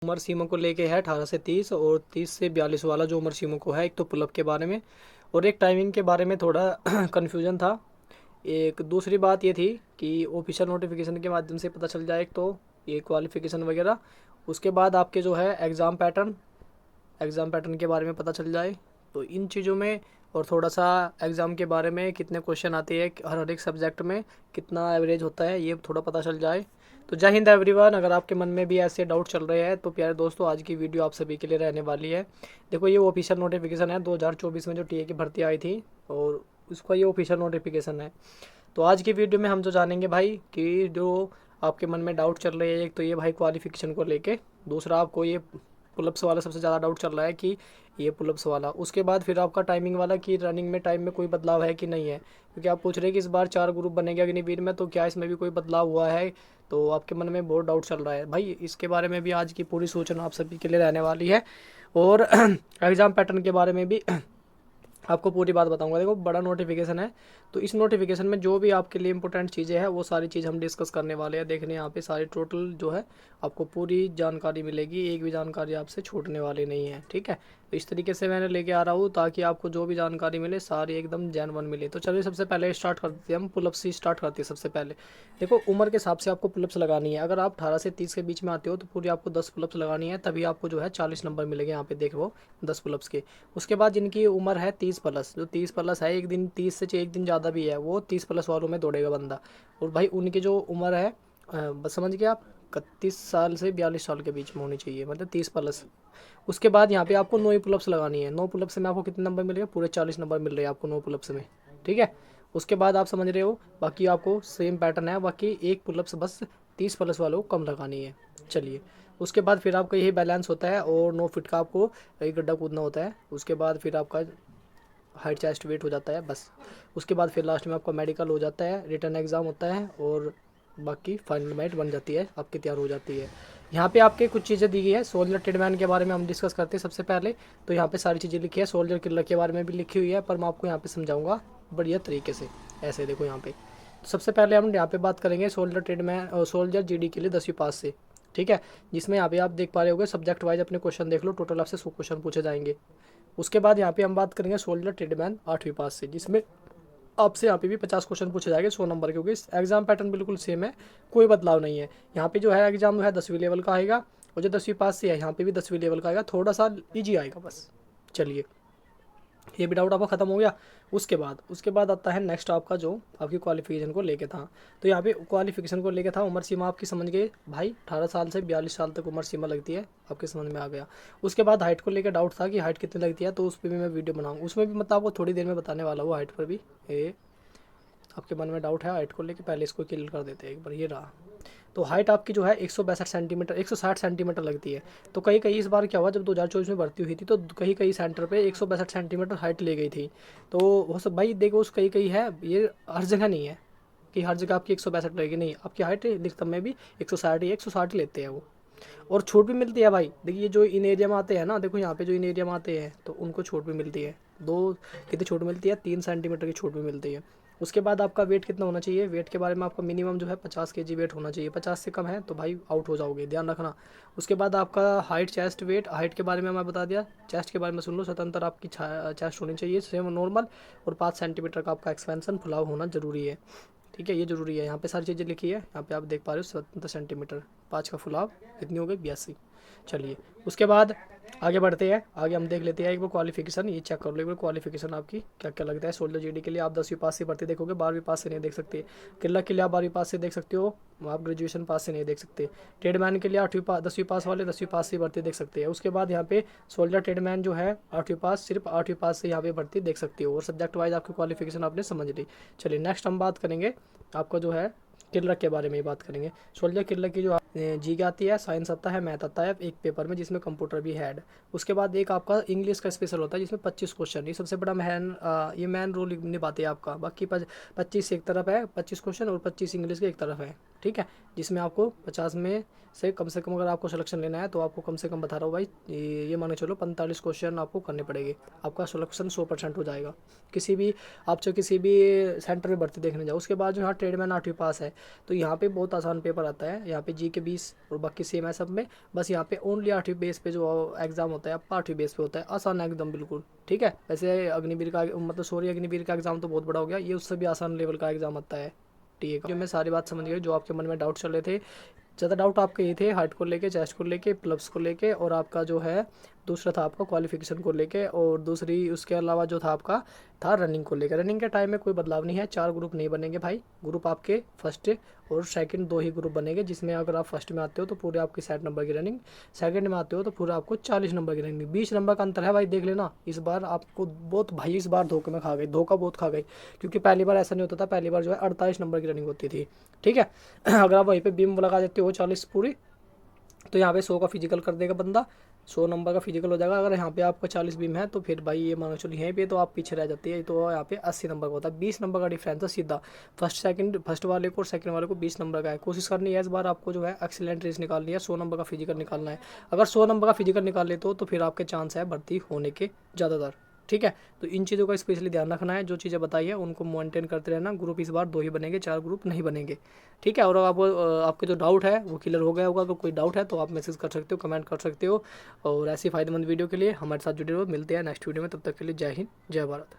उम्र सीमा को लेके है 18 से 30 और 30 से 42 वाला जो उम्र सीमा को है। एक तो पुलअप के बारे में और एक टाइमिंग के बारे में थोड़ा कन्फ्यूजन था। एक दूसरी बात ये थी कि ऑफिशियल नोटिफिकेशन के माध्यम से पता चल जाए एक तो ये क्वालिफिकेशन वगैरह। उसके बाद आपके जो है एग्ज़ाम पैटर्न के बारे में पता चल जाए। तो इन चीज़ों में और थोड़ा सा एग्ज़ाम के बारे में कितने क्वेश्चन आते हैं हर एक सब्जेक्ट में, कितना एवरेज होता है, ये थोड़ा पता चल जाए। तो जय हिंद एवरीवन। अगर आपके मन में भी ऐसे डाउट चल रहे हैं तो प्यारे दोस्तों, आज की वीडियो आप सभी के लिए रहने वाली है। देखो, ये ऑफिशियल नोटिफिकेशन है 2024 में जो टीए की भर्ती आई थी, और उसका ये ऑफिशियल नोटिफिकेशन है। तो आज की वीडियो में हम जो जानेंगे भाई कि जो आपके मन में डाउट चल रहे हैं, एक तो ये भाई क्वालिफिकेशन को लेके, दूसरा आपको ये पुलअप्स वाला सबसे ज़्यादा डाउट चल रहा है कि ये पुलअप्स वाला। उसके बाद फिर आपका टाइमिंग वाला कि रनिंग में टाइम में कोई बदलाव है कि नहीं है, क्योंकि आप पूछ रहे हैं कि इस बार 4 ग्रुप बनेंगे अग्निवीर में, तो क्या इसमें भी कोई बदलाव हुआ है। तो आपके मन में बहुत डाउट चल रहा है भाई, इसके बारे में भी आज की पूरी सूचना आप सभी के लिए रहने वाली है। और एग्ज़ाम पैटर्न के बारे में भी आपको पूरी बात बताऊंगा। देखो, बड़ा नोटिफिकेशन है, तो इस नोटिफिकेशन में जो भी आपके लिए इंपॉर्टेंट चीज़ें हैं वो सारी चीज़ हम डिस्कस करने वाले हैं। देखने यहाँ पे सारी टोटल जो है आपको पूरी जानकारी मिलेगी, एक भी जानकारी आपसे छूटने वाली नहीं है, ठीक है। तो इस तरीके से मैंने लेके आ रहा हूँ ताकि आपको जो भी जानकारी मिले सारी एकदम जेन्युइन मिले। तो चलिए सबसे पहले स्टार्ट करते हैं, हम पुलअप्स से स्टार्ट करते हैं। सबसे पहले देखो, उम्र के हिसाब से आपको पुलअप्स लगानी है। अगर आप 18 से 30 के बीच में आते हो तो पूरी आपको 10 पुलअप्स लगानी है, तभी आपको जो है 40 नंबर मिलेंगे। यहाँ पे देखो 10 पुलअप्स के। उसके बाद जिनकी उम्र है 30 प्लस, जो 30 प्लस है, एक दिन 30 से एक दिन ज़्यादा भी है, वो 30 प्लस वालों में दौड़ेगा बंदा। और भाई उनकी जो उम्र है, बस समझ गए आप, 31 साल से 42 साल के बीच में होनी चाहिए, मतलब 30 प्लस। उसके बाद यहाँ पे आपको 9 पुलअप्स लगानी है। 9 पुलअप्स में आपको कितने नंबर मिलेंगे? पूरे 40 नंबर मिल रहे हैं आपको 9 पुलअप्स में, ठीक है। उसके बाद आप समझ रहे हो, बाकी आपको सेम पैटर्न है, बाकी एक पुलअप्स बस 30 प्लस वालों को कम लगानी है। चलिए, उसके बाद फिर आपका यही बैलेंस होता है और 9 फीट का आपको एक गड्ढा कूदना होता है। उसके बाद फिर आपका हाइट चेस्ट वेट हो जाता है बस। उसके बाद फिर लास्ट में आपका मेडिकल हो जाता है, रिटर्न एग्ज़ाम होता है, और बाकी फाइनल मेरिट बन जाती है, आपकी तैयार हो जाती है। यहाँ पे आपके कुछ चीज़ें दी गई है। सोल्जर ट्रेडमैन के बारे में हम डिस्कस करते हैं सबसे पहले। तो यहाँ पे सारी चीज़ें लिखी है, सोल्जर किलर के बारे में भी लिखी हुई है, पर मैं आपको यहाँ पे समझाऊंगा बढ़िया तरीके से। ऐसे देखो यहाँ पे, तो सबसे पहले हम यहाँ पे बात करेंगे सोल्जर ट्रेडमैन और सोल्जर जीडी के लिए 10वीं पास से, ठीक है। जिसमें यहाँ पे आप देख पा रहे होगे सब्जेक्ट वाइज अपने क्वेश्चन देख लो, टोटल आपसे 100 क्वेश्चन पूछे जाएंगे। उसके बाद यहाँ पे हम बात करेंगे सोल्जर ट्रेडमैन 8वीं पास से, जिसमें आपसे यहाँ पे भी 50 क्वेश्चन पूछे जाएंगे 100 नंबर के, क्योंकि एग्जाम पैटर्न बिल्कुल सेम है, कोई बदलाव नहीं है। यहाँ पे जो है एग्जाम जो है 10वीं लेवल का आएगा, और जो 10वीं पास से है यहाँ पे भी 10वीं लेवल का आएगा, थोड़ा सा ईजी आएगा बस। चलिए, ये भी डाउट आपका खत्म हो गया। उसके बाद आता है नेक्स्ट आपका जो आपकी क्वालिफिकेशन को लेके था। तो यहाँ पे क्वालिफिकेशन को लेके था, उम्र सीमा आपकी समझ गए भाई, 18 साल से 42 साल तक उम्र सीमा लगती है, आपके समझ में आ गया। उसके बाद हाइट को लेकर डाउट था कि हाइट कितनी लगती है, तो उस पर भी मैं वीडियो बनाऊँ, उसमें भी मतलब आपको थोड़ी देर में बताने वाला हूँ हाइट पर भी। ये आपके मन में डाउट है हाइट को लेके, पहले इसको क्लियर कर देते हैं एक बार। ये रहा, तो हाइट आपकी जो है 162 सेंटीमीटर 160 सेंटीमीटर लगती है। तो कहीं कहीं इस बार क्या हुआ, जब 2024 में भर्ती हुई थी तो कहीं कहीं सेंटर पे 162 सेंटीमीटर हाइट ले गई थी। तो वो सब भाई देखो, उस कहीं कहीं है, ये हर जगह नहीं है कि हर जगह आपकी 162 लगेगी, नहीं, आपकी हाइट अधिकतम में भी 160 ही लेते हैं वो। और छूट भी मिलती है भाई। देखिए, जो इन एरिया में आते हैं ना, देखो यहाँ पे जो इन एरिया में आते हैं तो उनको छूट भी मिलती है। दो कितनी छूट मिलती है? 3 सेंटीमीटर की छूट भी मिलती है। उसके बाद आपका वेट कितना होना चाहिए? वेट के बारे में आपका मिनिमम जो है 50 केजी वेट होना चाहिए, 50 से कम है तो भाई आउट हो जाओगे, ध्यान रखना। उसके बाद आपका हाइट चेस्ट वेट, हाइट के बारे में मैं बता दिया, चेस्ट के बारे में सुन लो, स्वतंत्र आपकी चेस्ट होनी चाहिए सेम नॉर्मल, और 5 सेंटीमीटर का आपका एक्सपेंशन फुलाव होना जरूरी है, ठीक है। ये जरूरी है, यहाँ पे सारी चीज़ें लिखी है, यहाँ पे आप देख पा रहे हो 17 सेंटीमीटर, 5 का फुलाव, कितनी हो गई? 82। चलिए, उसके बाद आगे बढ़ते हैं। आगे हम देख लेते हैं एक बार क्वालिफिकेशन, ये चेक कर लो एक बार क्वालिफिकेशन आपकी क्या क्या लगता है। सोल्जर जीडी के लिए आप 10वीं पास से भर्ती देखोगे, 12वीं पास से नहीं देख सकते। किला के लिए आप 12वीं पास से देख सकते हो, आप ग्रेजुएशन पास से नहीं देख सकते। ट्रेडमैन के लिए 10वीं पास वाले 10वीं पास से भर्ती देख सकते हैं। उसके बाद यहाँ पे सोल्जर ट्रेडमैन जो है 8वीं पास, सिर्फ 8वीं पास से यहाँ पे भर्ती देख सकते हो, और सब्जेक्ट वाइज आपकी क्वालिफिकेशन आपने समझ ली। चलिए, नेक्स्ट हम बात करेंगे आपका जो है किलर के बारे में ही बात करेंगे। सोल्जर किलर की जो जी की आती है, साइंस आता है, मैथ आता है एक पेपर में, जिसमें कंप्यूटर भी है। उसके बाद एक आपका इंग्लिश का स्पेशल होता है जिसमें 25 क्वेश्चन, ये सबसे बड़ा ये मैन रोल निभाते हैं आपका। बाकी 25 एक तरफ है 25 क्वेश्चन, और 25 इंग्लिश के एक तरफ है, ठीक है, जिसमें आपको 50 में से कम अगर आपको सिलेक्शन लेना है तो आपको कम से कम बता रहा हूँ भाई, ये मान के चलो 45 क्वेश्चन आपको करने पड़ेंगे, आपका सिलेक्शन 100% हो जाएगा। किसी भी आप जो किसी भी सेंटर में भर्ती देखने जाओ, उसके बाद जो यहाँ ट्रेडमैन 8वीं पास है तो यहाँ पे बहुत आसान पेपर आता है, यहाँ पे जी के 20 और बाकी सेम है सब में, बस यहाँ पे ओनली 8वीं बेस पे जो एग्ज़ाम होता है आपका 8वीं बेस पे होता है, आसान है एकदम बिल्कुल। ठीक है, वैसे अग्निवीर का मतलब सॉरी अग्निवीर का एग्ज़ाम तो बहुत बड़ा हो गया, ये उससे भी आसान लेवल का एग्ज़ाम आता है। ठीक है, जो मैं सारी बात समझ गई, जो आपके मन में डाउट चल रहे थे, ज़्यादा डाउट आपके ये थे हाइट को लेके, चेस्ट को लेके, प्लब्स को लेके, और आपका जो है दूसरा था आपका क्वालिफिकेशन को लेके, और दूसरी उसके अलावा जो था आपका था रनिंग को लेकर। रनिंग के टाइम में कोई बदलाव नहीं है, 4 ग्रुप नहीं बनेंगे भाई, ग्रुप आपके फर्स्ट और सेकंड 2 ही ग्रुप बनेंगे, जिसमें अगर आप फर्स्ट में आते हो तो पूरे आपकी 60 नंबर की रनिंग, सेकंड में आते हो तो पूरा आपको 40 नंबर की रनिंग, 20 नंबर का अंतर है भाई, देख लेना। इस बार आपको बहुत भाई, इस बार धोखे में खा गई, धोखा बहुत खा गई, क्योंकि पहली बार ऐसा नहीं होता था, पहली बार जो है 48 नंबर की रनिंग होती थी। ठीक है, अगर आप वहीं पे बीम लगा देते हो 40 पूरी, तो यहाँ पे 100 का फिजिकल कर देगा बंदा, 100 नंबर का फिजिकल हो जाएगा। अगर यहाँ पे आपका 40 बीम है तो फिर भाई ये मानो चलो यहीं पे तो आप पीछे रह जाती है, तो यहाँ पे 80 नंबर का होता है, 20 नंबर का डिफरेंस है सीधा, फर्स्ट वाले को और सेकंड वाले को 20 नंबर का है। कोशिश करनी है इस बार आपको जो है एक्सीलेंट रेस निकालनी है, 100 नंबर का फिजिकल निकालना है। अगर 100 नंबर का फिजिकल निकाल लेते हो तो फिर आपके चांस है भर्ती होने के ज़्यादातर। ठीक है, तो इन चीज़ों का स्पेशली ध्यान रखना है, जो चीज़ें बताई है उनको मेंटेन करते रहना। ग्रुप इस बार 2 ही बनेंगे, 4 ग्रुप नहीं बनेंगे। ठीक है, और आपके जो डाउट है वो क्लियर हो गया होगा, अगर कोई डाउट है तो आप मैसेज कर सकते हो, कमेंट कर सकते हो, और ऐसी फ़ायदेमंद वीडियो के लिए हमारे साथ जुड़े रहो। मिलते हैं नेक्स्ट वीडियो में, तब तक के लिए जय हिंद, जय भारत।